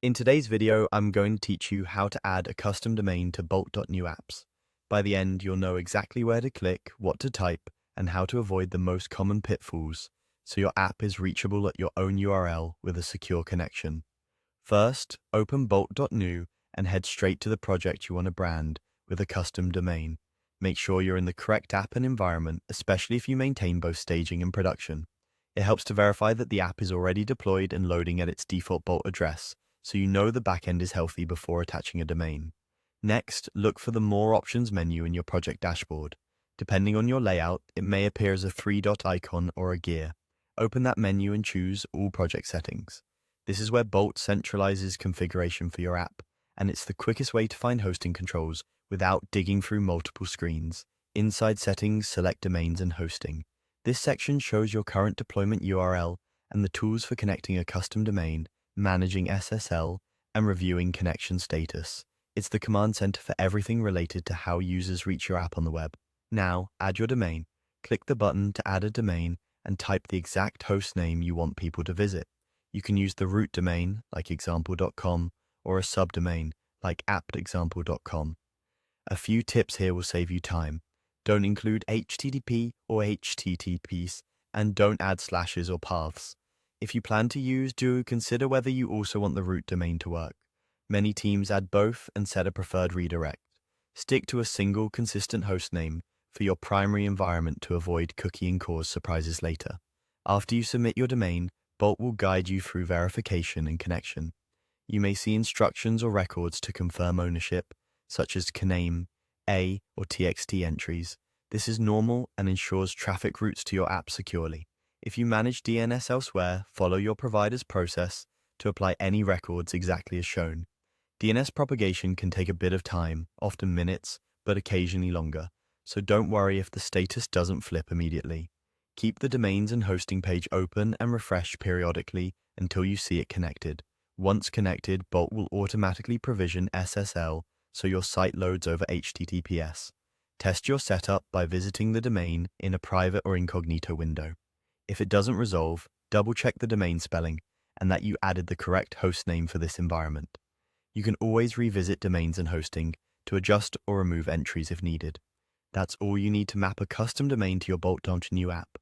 In today's video, I'm going to teach you how to add a custom domain to Bolt.new apps. By the end, you'll know exactly where to click, what to type, and how to avoid the most common pitfalls, so your app is reachable at your own URL with a secure connection. First, open Bolt.new and head straight to the project you want to brand with a custom domain. Make sure you're in the correct app and environment, especially if you maintain both staging and production. It helps to verify that the app is already deployed and loading at its default Bolt address, so you know the backend is healthy before attaching a domain. Next, look for the More Options menu in your project dashboard. Depending on your layout, it may appear as a three-dot icon or a gear. Open that menu and choose All Project Settings. This is where Bolt centralizes configuration for your app, and it's the quickest way to find hosting controls without digging through multiple screens. Inside Settings, select Domains and Hosting. This section shows your current deployment URL and the tools for connecting a custom domain, managing SSL, and reviewing connection status. It's the command center for everything related to how users reach your app on the web. Now, add your domain. Click the button to add a domain and type the exact host name you want people to visit. You can use the root domain, like example.com, or a subdomain, like app.example.com. A few tips here will save you time. Don't include HTTP or HTTPs, and don't add slashes or paths. If you plan to use, do consider whether you also want the root domain to work. Many teams add both and set a preferred redirect. Stick to a single, consistent host name for your primary environment to avoid cookie and cause surprises later. After you submit your domain, Bolt will guide you through verification and connection. You may see instructions or records to confirm ownership, such as kname, A, or TXT entries. This is normal and ensures traffic routes to your app securely. If you manage DNS elsewhere, follow your provider's process to apply any records exactly as shown. DNS propagation can take a bit of time, often minutes, but occasionally longer, so don't worry if the status doesn't flip immediately. Keep the domains and hosting page open and refresh periodically until you see it connected. Once connected, Bolt will automatically provision SSL so your site loads over HTTPS. Test your setup by visiting the domain in a private or incognito window. If it doesn't resolve, double-check the domain spelling and that you added the correct host name for this environment. You can always revisit domains and hosting to adjust or remove entries if needed. That's all you need to map a custom domain to your Bolt.new app.